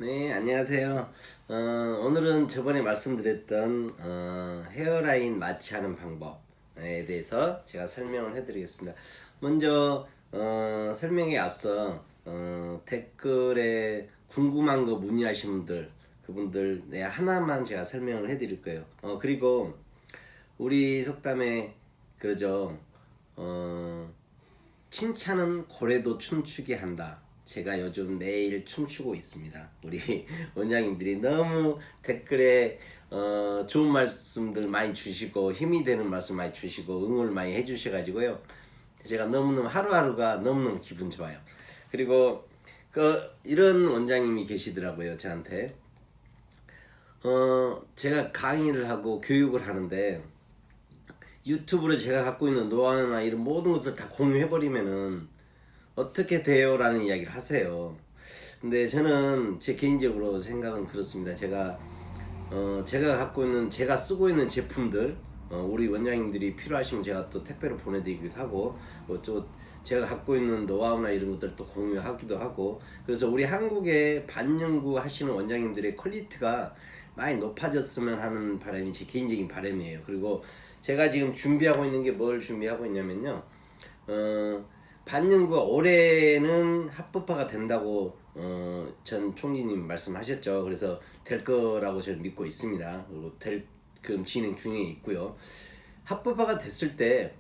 네, 안녕하세요. 오늘은 저번에 말씀드렸던 헤어라인 마취하는 방법에 대해서 제가 설명을 해드리겠습니다. 먼저 설명에 앞서 댓글에 궁금한 거 문의하신 분들, 그분들 하나만 제가 설명을 해드릴 거예요. 그리고 우리 속담에 그러죠. 칭찬은 고래도 춤추게 한다. 제가 요즘 매일 춤추고 있습니다. 우리 원장님들이 너무 댓글에 좋은 말씀들 많이 주시고 힘이 되는 말씀 많이 주시고 응원을 많이 해주셔가지고요. 제가 너무너무 하루하루가 너무너무 기분 좋아요. 그리고 이런 원장님이 계시더라고요. 저한테 제가 강의를 하고 교육을 하는데 유튜브로 제가 갖고 있는 노하우나 이런 모든 것들 다 공유해버리면은 어떻게 돼요? 라는 이야기를 하세요. 근데 저는 제 개인적으로 생각은 그렇습니다. 제가 갖고 있는, 제가 쓰고 있는 제품들, 우리 원장님들이 필요하시면 제가 또 택배로 보내드리기도 하고, 또 제가 갖고 있는 노하우나 이런 것들을 또 공유하기도 하고, 그래서 우리 한국의 반영구 하시는 원장님들의 퀄리티가 많이 높아졌으면 하는 바람이 제 개인적인 바람이에요. 그리고 제가 지금 준비하고 있는 게 뭘 준비하고 있냐면요. 반영구가 올해는 합법화가 된다고 전 총리님 말씀하셨죠. 그래서 될 거라고 저는 믿고 있습니다. 그리고 그럼 진행 중에 있고요. 합법화가 됐을 때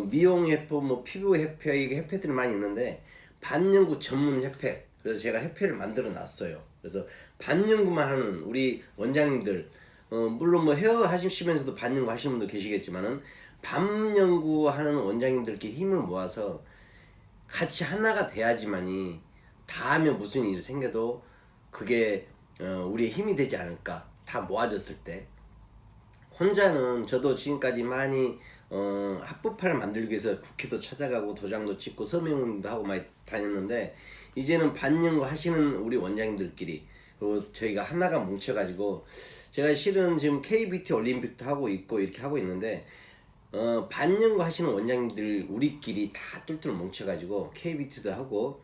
미용 협회, 뭐 피부 협회, 이게 협회들이 많이 있는데 반영구 전문 협회. 그래서 제가 협회를 만들어 놨어요. 그래서 반영구만 하는 우리 원장님들, 물론 뭐 헤어 하시면서도 반영구 하시는 분도 계시겠지만은 반영구 하는 원장님들께 힘을 모아서 같이 하나가 돼야지만이 다음에 무슨 일이 생겨도 그게 우리의 힘이 되지 않을까. 다 모아졌을 때 혼자는, 저도 지금까지 많이 합법화를 만들기 위해서 국회도 찾아가고 도장도 찍고 서명도 하고 많이 다녔는데, 이제는 반영구 하시는 우리 원장님들끼리, 그리고 저희가 하나가 뭉쳐가지고, 제가 실은 지금 K뷰티 올림픽도 하고 있고 이렇게 하고 있는데, 반영구 하시는 원장님들 우리끼리 다 똘똘 뭉쳐가지고 K뷰티도 하고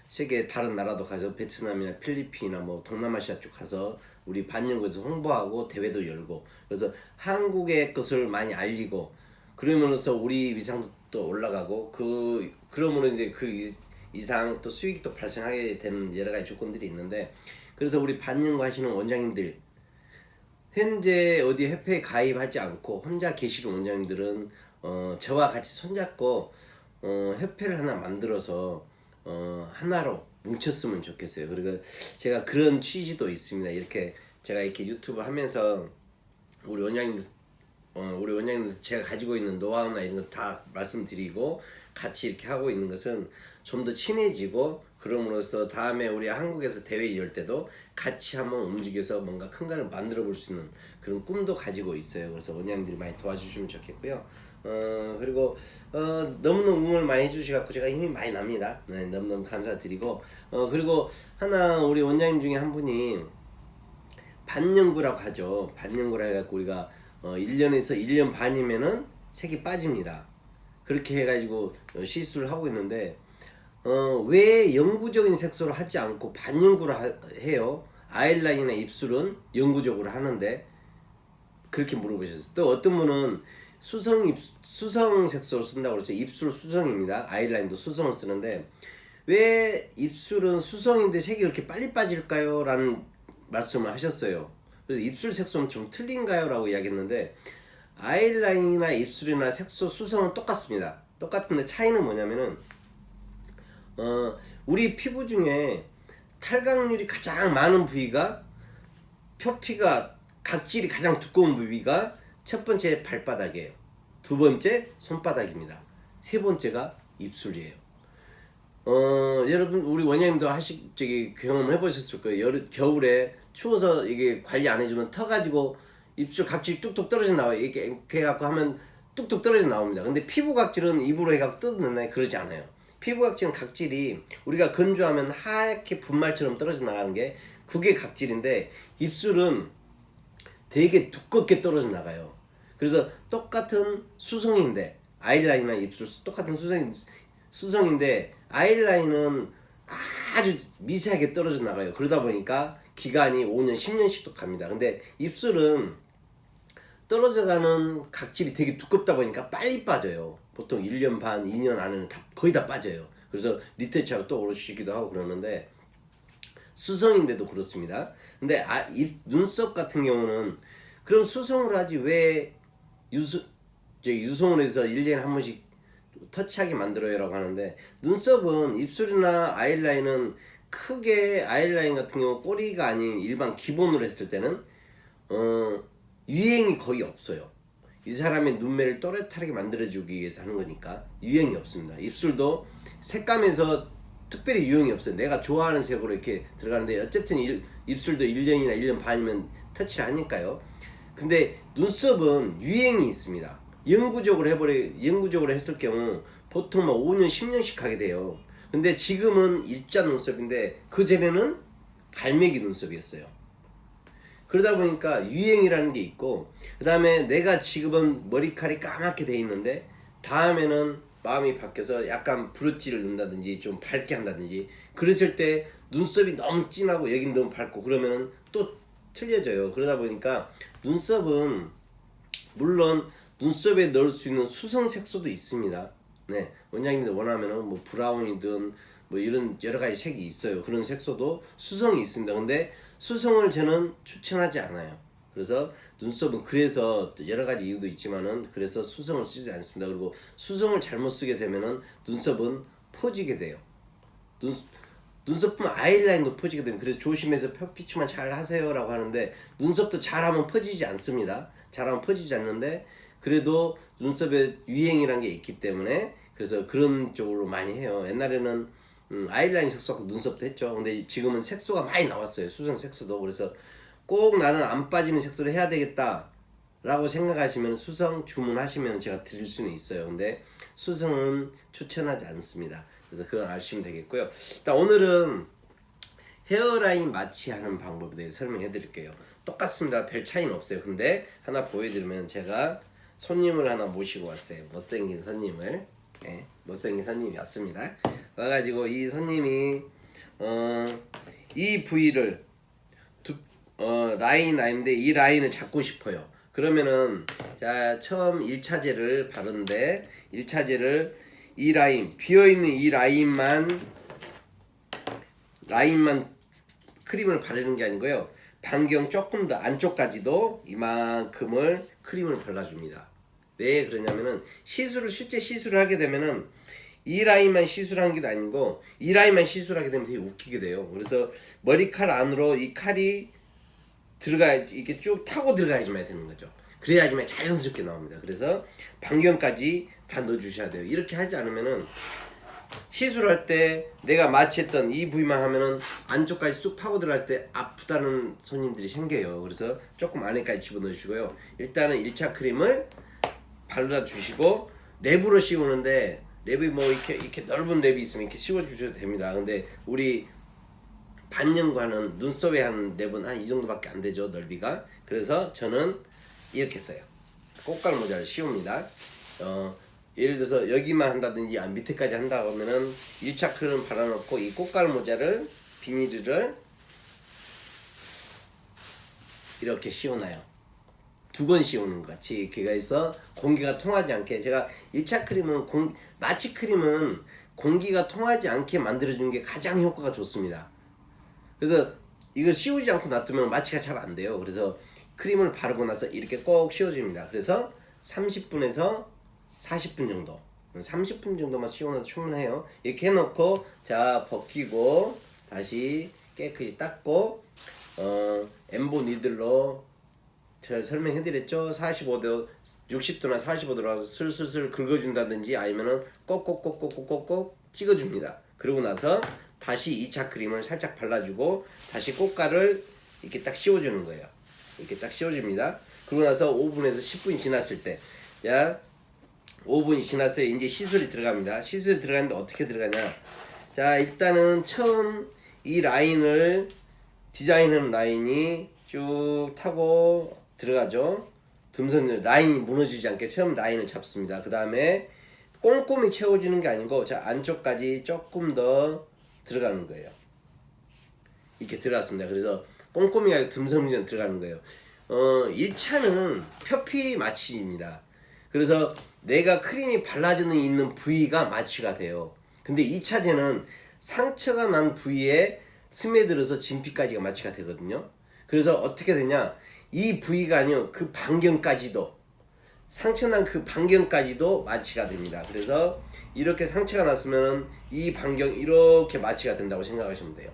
세계 다른 나라도 가서 베트남이나 필리핀이나 뭐 동남아시아 쪽 가서 우리 반영구에서 홍보하고 대회도 열고, 그래서 한국의 것을 많이 알리고, 그러면서 우리 위상도 또 올라가고, 그러므로 이제 그 이상 또 수익도 발생하게 되는 여러 가지 조건들이 있는데, 그래서 우리 반영구 하시는 원장님들, 현재 어디 협회에 가입하지 않고 혼자 계시는 원장님들은 저와 같이 손잡고 협회를 하나 만들어서 하나로 뭉쳤으면 좋겠어요. 그리고 제가 그런 취지도 있습니다. 이렇게 제가 이렇게 유튜브 하면서 우리 원장님들 제가 가지고 있는 노하우나 이런 거 다 말씀드리고 같이 이렇게 하고 있는 것은 좀 더 친해지고, 그럼으로써 다음에 우리 한국에서 대회 열 때도 같이 한번 움직여서 뭔가 큰 걸 만들어 볼 수 있는 그런 꿈도 가지고 있어요. 그래서 원장님들이 많이 도와주시면 좋겠고요. 그리고 너무너무 응원을 많이 해주셔서 제가 힘이 많이 납니다. 네, 너무너무 감사드리고, 그리고 하나 우리 원장님 중에 한 분이 반영구라고 하죠. 반영구라 해갖고 우리가 1년에서 1년 반이면은 색이 빠집니다. 그렇게 해가지고 시술을 하고 있는데, 왜 영구적인 색소를 하지 않고 반영구로 해요? 아이라인이나 입술은 영구적으로 하는데, 그렇게 물어보셨어요. 또 어떤 분은 수성 색소를 쓴다고 그러죠. 입술 수성입니다. 아이라인도 수성을 쓰는데 왜 입술은 수성인데 색이 그렇게 빨리 빠질까요? 라는 말씀을 하셨어요. 그래서 입술 색소는 좀 틀린가요? 라고 이야기했는데, 아이라인이나 입술이나 색소 수성은 똑같습니다. 똑같은데 차이는 뭐냐면은 우리 피부 중에 탈각률이 가장 많은 부위가, 표피가 각질이 가장 두꺼운 부위가 첫 번째 발바닥이에요. 두 번째 손바닥입니다. 세 번째가 입술이에요. 여러분 우리 원장님도 경험해 보셨을 거예요. 겨울에 추워서 이게 관리 안 해주면 터 가지고 입술 각질이 뚝뚝 떨어져 나와요. 이렇게 해갖고 하면 뚝뚝 떨어져 나옵니다. 근데 피부 각질은 입으로 해갖고 뜯어내나요? 그러지 않아요. 피부 각질은 각질이 우리가 건조하면 하얗게 분말처럼 떨어져 나가는 게 그게 각질인데, 입술은 되게 두껍게 떨어져 나가요. 그래서 똑같은 수성인데, 아이라인이나 입술 똑같은 수성인데 아이라인은 아주 미세하게 떨어져 나가요. 그러다 보니까 기간이 5년 10년씩도 갑니다. 근데 입술은 떨어져가는 각질이 되게 두껍다 보니까 빨리 빠져요. 보통 1년 반 2년 안에는 거의 다 빠져요. 그래서 리터처로 또 오르시기도 하고 그러는데 수성인데도 그렇습니다. 근데 눈썹 같은 경우는 그럼 수성을 하지 왜 유성을 해서 1년에 한 번씩 터치하게 만들어요 라고 하는데, 눈썹은 입술이나 아이라인은 크게 아이라인 같은 경우 꼬리가 아닌 일반 기본으로 했을 때는 유행이 거의 없어요. 이 사람의 눈매를 또렷하게 만들어주기 위해서 하는 거니까 유행이 없습니다. 입술도 색감에서 특별히 유행이 없어요. 내가 좋아하는 색으로 이렇게 들어가는데 어쨌든 입술도 1년이나 1년 반이면 터치를 하니까요. 근데 눈썹은 유행이 있습니다. 영구적으로 했을 경우 보통 막 5년 10년씩 가게 돼요. 근데 지금은 일자 눈썹인데 그전에는 갈매기 눈썹이었어요. 그러다 보니까 유행이라는 게 있고, 그 다음에 내가 지금은 머리칼이 까맣게 돼 있는데 다음에는 마음이 바뀌어서 약간 브러쉬를 넣는다든지 좀 밝게 한다든지 그랬을 때 눈썹이 너무 진하고 여긴 너무 밝고 그러면은 또 틀려져요. 그러다 보니까 눈썹은 물론 눈썹에 넣을 수 있는 수성 색소도 있습니다. 네, 원장님들 원하면은 뭐 브라운이든 뭐 이런 여러 가지 색이 있어요. 그런 색소도 수성이 있습니다. 근데 수성을 저는 추천하지 않아요. 그래서 눈썹은 그래서 여러 가지 이유도 있지만은 그래서 수성을 쓰지 않습니다. 그리고 수성을 잘못 쓰게 되면은 눈썹은 퍼지게 돼요. 눈썹뿐만 아이라인도 퍼지게 됩니다. 그래서 조심해서 펴피치만 잘 하세요라고 하는데 눈썹도 잘하면 퍼지지 않습니다. 잘하면 퍼지지 않는데 그래도 눈썹에 유행이란 게 있기 때문에 그래서 그런 쪽으로 많이 해요. 옛날에는 아이라인 색소하고 눈썹도 했죠. 근데 지금은 색소가 많이 나왔어요. 수성 색소도. 그래서 꼭 나는 안 빠지는 색소를 해야 되겠다 라고 생각하시면 수성 주문하시면 제가 드릴 수는 있어요. 근데 수성은 추천하지 않습니다. 그래서 그건 아시면 되겠고요. 일단 오늘은 헤어라인 마취하는 방법에 대해 설명해 드릴게요. 똑같습니다. 별 차이는 없어요. 근데 하나 보여드리면, 제가 손님을 하나 모시고 왔어요. 못생긴 손님을. 네, 못생긴 손님이 왔습니다. 와가지고 이 손님이 이 부위를 라인인데 이 라인을 잡고 싶어요. 그러면은 자, 처음 1차제를 바르는데 1차제를 이 라인, 비어있는 이 라인만 크림을 바르는 게 아니고요. 반경 조금 더 안쪽까지도 이만큼을 크림을 발라줍니다. 왜 그러냐면은 실제 시술을 하게 되면은 이 라인만 시술하는 게 아니고 이 라인만 시술하게 되면 되게 웃기게 돼요. 그래서 머리칼 안으로 이 칼이 이렇게 쭉 타고 들어가야지만 되는 거죠. 그래야지만 자연스럽게 나옵니다. 그래서 반경까지 다 넣어주셔야 돼요. 이렇게 하지 않으면은 시술할 때 내가 마취했던 이 부위만 하면은 안쪽까지 쑥 파고 들어갈 때 아프다는 손님들이 생겨요. 그래서 조금 안에까지 집어넣으시고요. 일단은 1차 크림을 발라주시고 랩으로 씌우는데, 랩이 뭐 이렇게 넓은 랩이 있으면 이렇게 씌워주셔도 됩니다. 근데 우리 반년과는 눈썹에 한 랩은 한 이 정도밖에 안 되죠, 넓이가. 그래서 저는 이렇게 써요. 꽃갈 모자를 씌웁니다. 예를 들어서 여기만 한다든지 밑에까지 한다 그러면은 1차 크림 발라놓고 이 꽃갈 모자를 비닐을 이렇게 씌워놔요. 2번 씌우는 것 같이 이렇게 해서 공기가 통하지 않게. 제가 1차 크림은 마취 크림은 공기가 통하지 않게 만들어주는 게 가장 효과가 좋습니다. 그래서 이걸 씌우지 않고 놔두면 마취가 잘 안 돼요. 그래서 크림을 바르고 나서 이렇게 꼭 씌워줍니다. 그래서 30분에서 40분 정도, 30분 정도만 씌워놔도 충분해요. 이렇게 해놓고 자 벗기고 다시 깨끗이 닦고 엠보 니들로 제가 설명해드렸죠. 45도, 60도나 45도로 슬슬슬 긁어준다든지 아니면은 꼭꼭꼭꼭꼭꼭 찍어줍니다. 그러고 나서 다시 2차 크림을 살짝 발라주고 다시 꽃가를 이렇게 딱 씌워주는 거예요. 이렇게 딱 씌워줍니다. 그러고 나서 5분에서 10분이 지났을 때, 야 5분이 지났어요. 이제 시술이 들어갑니다. 시술이 들어가는데 어떻게 들어가냐? 자, 일단은 처음 이 라인을 디자인한 라인이 쭉 타고 들어가죠. 듬선 라인이 무너지지 않게 처음 라인을 잡습니다. 그 다음에 꼼꼼히 채워주는 게 아니고 자 안쪽까지 조금 더 들어가는 거예요. 이렇게 들어갔습니다. 그래서 꼼꼼히 아니고 듬성듬성 들어가는 거예요. 1차는 표피 마취입니다. 그래서 내가 크림이 발라지는 있는 부위가 마취가 돼요. 근데 2차제는 상처가 난 부위에 스며들어서 진피까지가 마취가 되거든요. 그래서 어떻게 되냐, 이 부위가 아니요 그 반경까지도, 상처난 그 반경까지도 마취가 됩니다. 그래서 이렇게 상처가 났으면 이 반경 이렇게 마취가 된다고 생각하시면 돼요.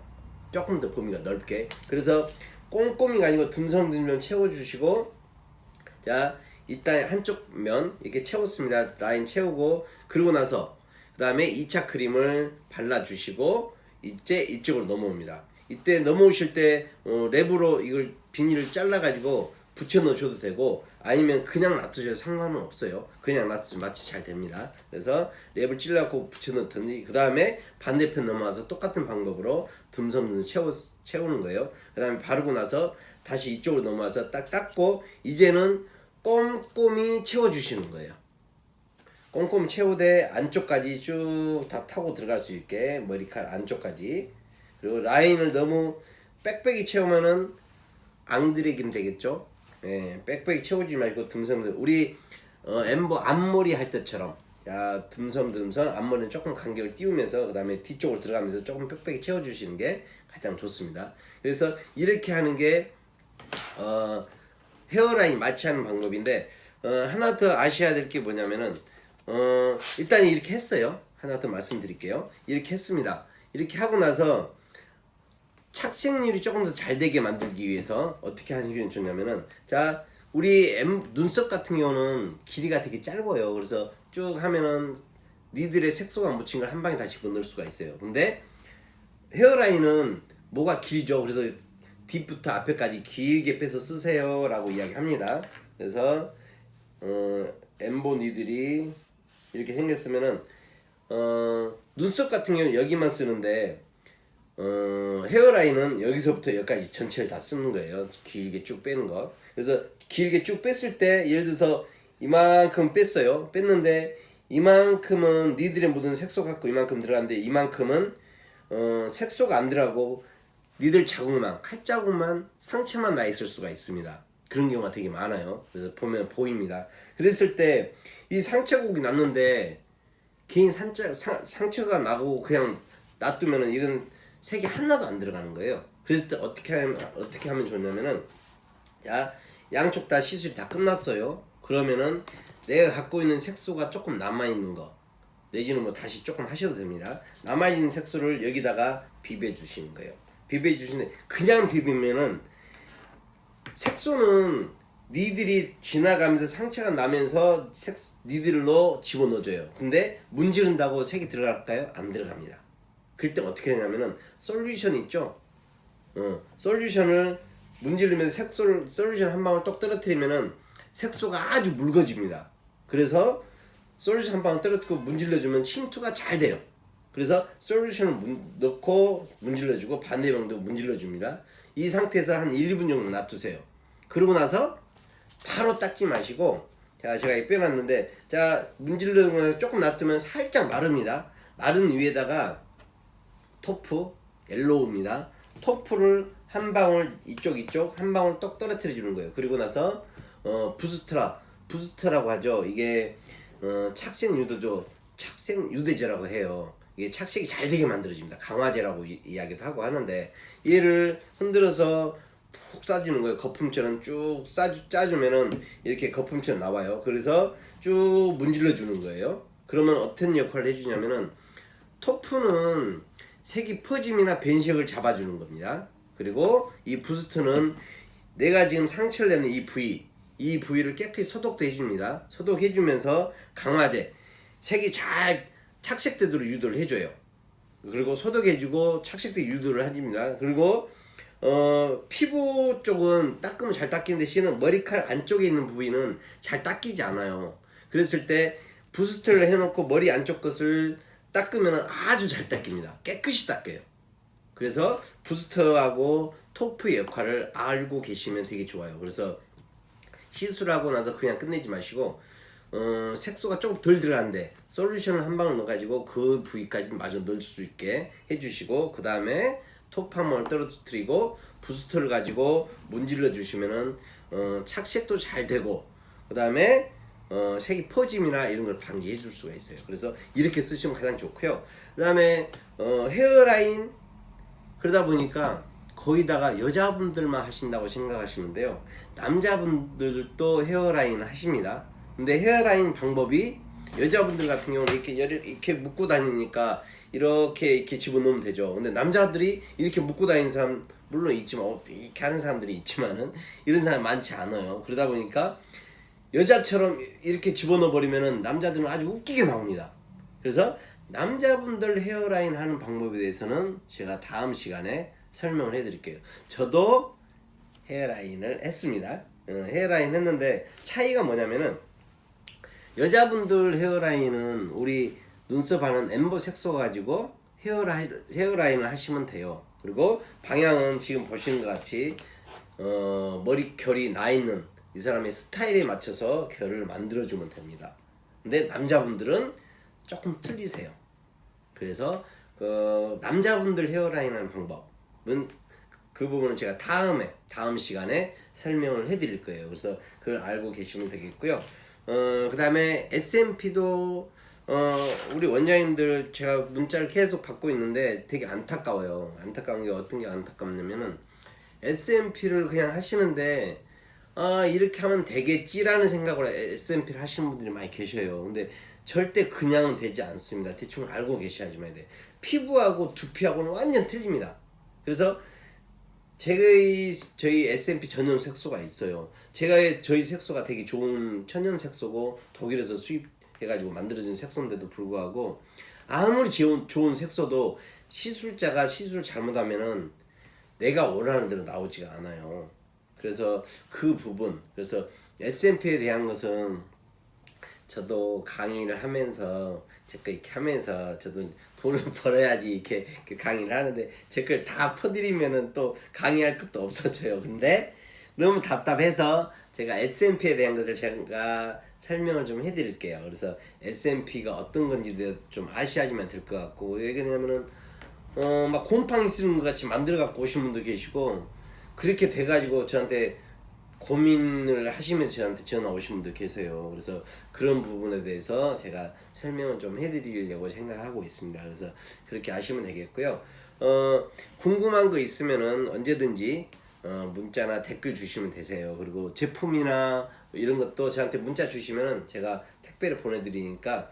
조금 더 범위가 넓게. 그래서 꼼꼼히가 아니고 듬성듬성 채워주시고, 자 일단 한쪽 면 이렇게 채웠습니다. 라인 채우고, 그러고 나서 그 다음에 2차 크림을 발라주시고 이제 이쪽으로 넘어옵니다. 이때 넘어오실 때 랩으로 이걸 비닐을 잘라 가지고 붙여 넣으셔도 되고, 아니면 그냥 놔두셔도 상관은 없어요. 그냥 놔두면 마취 잘 됩니다. 그래서 랩을 찔러갖고 붙여 넣든지, 그 다음에 반대편 넘어와서 똑같은 방법으로 듬성듬성 채우는 거예요. 그 다음에 바르고 나서 다시 이쪽으로 넘어와서 딱 닦고, 이제는 꼼꼼히 채워주시는 거예요. 꼼꼼히 채우되 안쪽까지 쭉 다 타고 들어갈 수 있게, 머리카락 안쪽까지. 그리고 라인을 너무 빽빽이 채우면은 앙드레긴 되겠죠. 예, 빽빽이 채우지 말고 듬성듬성, 우리 엠보 앞머리 할 때처럼, 야 듬성듬성 앞머리는 조금 간격을 띄우면서 그 다음에 뒤쪽으로 들어가면서 조금 빽빽이 채워주시는 게 가장 좋습니다. 그래서 이렇게 하는 게 헤어라인 마취하는 방법인데, 하나 더 아셔야 될 게 뭐냐면은, 일단 이렇게 했어요. 하나 더 말씀드릴게요. 이렇게 했습니다. 이렇게 하고 나서 착색률이 조금 더 잘 되게 만들기 위해서 어떻게 하시면 좋냐면은, 자 우리 눈썹 같은 경우는 길이가 되게 짧아요. 그래서 쭉 하면은 니들의 색소가 묻힌 걸 한 방에 다 집어넣을 수가 있어요. 근데 헤어라인은 뭐가 길죠. 그래서 뒷부터 앞에까지 길게 빼서 쓰세요 라고 이야기합니다. 그래서 엠보 니들이 이렇게 생겼으면은 눈썹 같은 경우는 여기만 쓰는데, 헤어라인은 여기서부터 여기까지 전체를 다 쓰는 거예요. 길게 쭉 빼는 거. 그래서 길게 쭉 뺐을 때, 예를 들어서 이만큼 뺐어요. 뺐는데 이만큼은 니들의 묻은 색소 갖고 이만큼 들어갔는데, 이만큼은 색소가 안 들어가고 니들 자국만, 칼자국만, 상처만 나 있을 수가 있습니다. 그런 경우가 되게 많아요. 그래서 보면 보입니다. 그랬을 때 이 상처국이 났는데 개인 상처가 나고 그냥 놔두면은 이건 색이 하나도 안 들어가는 거예요. 그랬을 때 어떻게 하면 좋냐면은, 자 양쪽 다 시술이 다 끝났어요. 그러면은 내가 갖고 있는 색소가 조금 남아있는 거, 내지는 뭐 다시 조금 하셔도 됩니다. 남아있는 색소를 여기다가 비벼주시는 거예요. 비벼주시는데, 그냥 비비면은 색소는 니들이 지나가면서 상처가 나면서 니들로 집어넣어줘요. 근데 문지른다고 색이 들어갈까요? 안 들어갑니다. 그럴 때 어떻게 되냐면은, 솔루션 있죠? 솔루션을 문지르면서 솔루션 한 방울 똑 떨어뜨리면은 색소가 아주 묽어집니다. 그래서 솔루션 한 방울 떨어뜨리고 문질러주면 침투가 잘 돼요. 그래서 솔루션을 넣고 문질러주고 반대방도 문질러줍니다. 이 상태에서 한 1, 2분 정도 놔두세요. 그러고 나서 바로 닦지 마시고, 자 제가 이렇게 빼놨는데, 자 문질러서 조금 놔두면 살짝 마릅니다. 마른 위에다가 토프, 옐로우입니다. 토프를 한 방울 이쪽 한 방울 똑 떨어뜨려 주는 거예요. 그리고 나서 부스터라고 하죠. 이게 착색 유도죠. 착색 유대제라고 해요. 이게 착색이 잘 되게 만들어집니다. 강화제라고 이야기도 하고 하는데, 얘를 흔들어서 푹 싸주는 거예요. 거품처럼 쭉 짜주면은 이렇게 거품처럼 나와요. 그래서 쭉 문질러 주는 거예요. 그러면 어떤 역할을 해주냐면은, 토프는 색이 퍼짐이나 변색을 잡아주는 겁니다. 그리고 이 부스트는 내가 지금 상처를 내는 이 부위를 깨끗이 소독도 해줍니다. 소독해주면서 강화제, 색이 잘 착색되도록 유도를 해줘요. 그리고 소독해주고 착색되게 유도를 해줍니다. 그리고 피부 쪽은 닦으면 잘 닦이는데, 실은 머리칼 안쪽에 있는 부위는 잘 닦이지 않아요. 그랬을 때 부스트를 해놓고 머리 안쪽 것을 닦으면 아주 잘 닦입니다. 깨끗이 닦여요. 그래서 부스터하고 토프의 역할을 알고 계시면 되게 좋아요. 그래서 시술하고 나서 그냥 끝내지 마시고, 색소가 조금 덜 들어간데 솔루션을 한 방울 넣어가지고 그 부위까지 마저 넣을 수 있게 해주시고, 그 다음에 톱 한번 떨어뜨리고 부스터를 가지고 문질러 주시면은 착색도 잘 되고 그 다음에 색이 퍼짐이나 이런 걸 방지해 줄 수가 있어요. 그래서 이렇게 쓰시면 가장 좋고요. 그 다음에 헤어라인 그러다 보니까 거기다가 여자분들만 하신다고 생각하시는데요, 남자분들도 헤어라인 하십니다. 근데 헤어라인 방법이 여자분들 같은 경우는 이렇게 묶고 다니니까 이렇게 집어넣으면 되죠. 근데 남자들이 이렇게 묶고 다니는 사람 물론 있지만 이렇게 하는 사람들이 있지만은 이런 사람 많지 않아요. 그러다 보니까 여자처럼 이렇게 집어넣어 버리면은 남자들은 아주 웃기게 나옵니다. 그래서 남자분들 헤어라인 하는 방법에 대해서는 제가 다음 시간에 설명을 해드릴게요. 저도 헤어라인을 했습니다. 헤어라인 했는데 차이가 뭐냐면은 여자분들 헤어라인은 우리 눈썹 하는 엠보 색소 가지고 헤어라인을 하시면 돼요. 그리고 방향은 지금 보시는 것 같이 머리결이 나 있는 이 사람의 스타일에 맞춰서 결을 만들어주면 됩니다. 근데 남자분들은 조금 틀리세요. 그래서 남자분들 헤어라인 하는 방법은 그 부분은 제가 다음 시간에 설명을 해드릴 거예요. 그래서 그걸 알고 계시면 되겠고요. 그 다음에 SMP도 우리 원장님들 제가 문자를 계속 받고 있는데 되게 안타까워요. 안타까운 게 어떤 게 안타깝냐면은 SMP를 그냥 하시는데 이렇게 하면 되겠지라는 생각으로 SMP를 하시는 분들이 많이 계셔요. 근데 절대 그냥 되지 않습니다. 대충 알고 계셔야지만 돼. 피부하고 두피하고는 완전 틀립니다. 그래서 저희 SMP 전용 색소가 있어요. 저희 색소가 되게 좋은 천연 색소고 독일에서 수입해가지고 만들어진 색소인데도 불구하고 아무리 좋은 색소도 시술자가 시술을 잘못하면은 내가 원하는 대로 나오지가 않아요. 그래서 그 부분, 그래서 SMP에 대한 것은 저도 강의를 하면서 제거 이렇게 하면서 저도 돈을 벌어야지 이렇게 강의를 하는데 제 걸 다 퍼드리면은 또 강의할 것도 없어져요. 근데 너무 답답해서 제가 SMP에 대한 것을 제가 설명을 좀 해드릴게요. 그래서 SMP가 어떤 건지 좀 아셔야지만 될 것 같고, 왜 그러냐면은 막 곰팡이 쓰는 것 같이 만들어 갖고 오신 분도 계시고 그렇게 돼가지고 저한테 고민을 하시면서 저한테 전화 오신 분도 계세요. 그래서 그런 부분에 대해서 제가 설명을 좀 해드리려고 생각하고 있습니다. 그래서 그렇게 아시면 되겠고요. 궁금한 거 있으면은 언제든지 문자나 댓글 주시면 되세요. 그리고 제품이나 이런 것도 저한테 문자 주시면은 제가 택배를 보내드리니까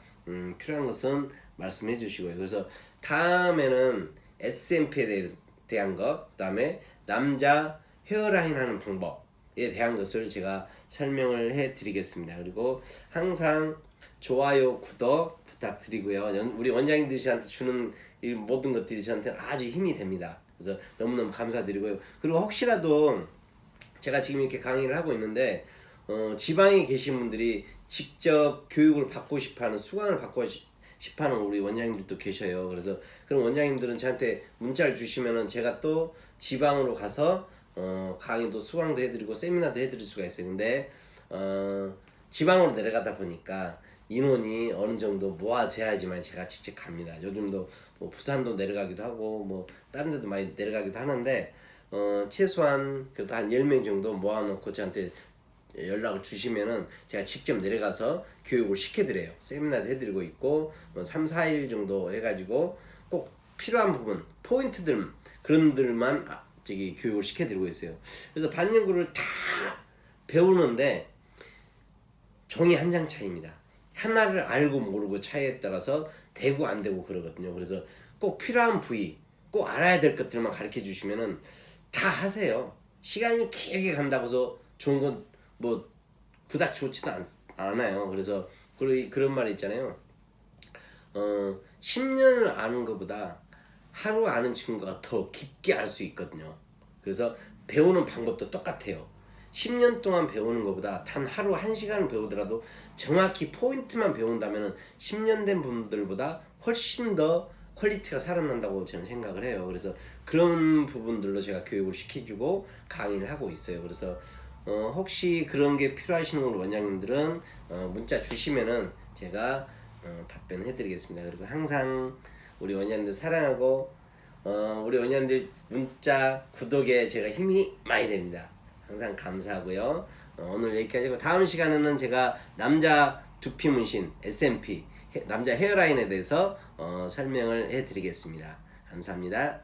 필요한 것은 말씀해 주시고요. 그래서 다음에는 SMP에 대한 것, 그 다음에 남자 헤어라인 하는 방법에 대한 것을 제가 설명을 해 드리겠습니다. 그리고 항상 좋아요, 구독 부탁드리고요. 우리 원장님들이 저한테 주는 이 모든 것들이 저한테 아주 힘이 됩니다. 그래서 너무너무 감사드리고요. 그리고 혹시라도 제가 지금 이렇게 강의를 하고 있는데 지방에 계신 분들이 직접 교육을 받고 싶어하는, 수강을 받고 싶어하는 우리 원장님들도 계셔요. 그래서 그런 원장님들은 저한테 문자를 주시면은 제가 또 지방으로 가서 강의도 수강도 해드리고 세미나도 해드릴 수가 있어요. 근데 지방으로 내려가다 보니까 인원이 어느 정도 모아져야지만 제가 직접 갑니다. 요즘도 뭐 부산도 내려가기도 하고 뭐 다른 데도 많이 내려가기도 하는데 최소한 그래도 한 10명 정도 모아놓고 저한테 연락을 주시면은 제가 직접 내려가서 교육을 시켜드려요. 세미나도 해드리고 있고 3, 4일 정도 해가지고 꼭 필요한 부분, 포인트들 그런 들만 교육을 시켜드리고 있어요. 그래서 반영구를 다 배우는데 종이 한 장 차이입니다. 하나를 알고 모르고 차이에 따라서 되고 안 되고 그러거든요. 그래서 꼭 필요한 부위, 꼭 알아야 될 것들만 가르쳐 주시면은 다 하세요. 시간이 길게 간다고 해서 좋은 건 뭐 그닥 좋지도 않아요. 그래서 그런 말이 있잖아요. 10년을 아는 것보다 하루 아는 친구가 더 깊게 알 수 있거든요. 그래서 배우는 방법도 똑같아요. 10년 동안 배우는 것보다 단 하루 1시간을 배우더라도 정확히 포인트만 배운다면 10년 된 분들보다 훨씬 더 퀄리티가 살아난다고 저는 생각을 해요. 그래서 그런 부분들로 제가 교육을 시켜주고 강의를 하고 있어요. 그래서 혹시 그런 게 필요하신 우리 원장님들은 문자 주시면은 제가 답변해 드리겠습니다. 그리고 항상 우리 원장님들 사랑하고 우리 원년들 문자 구독에 제가 힘이 많이 됩니다. 항상 감사하고요. 오늘 여기까지고 다음 시간에는 제가 남자 두피 문신 SMP 남자 헤어라인에 대해서 설명을 해드리겠습니다. 감사합니다.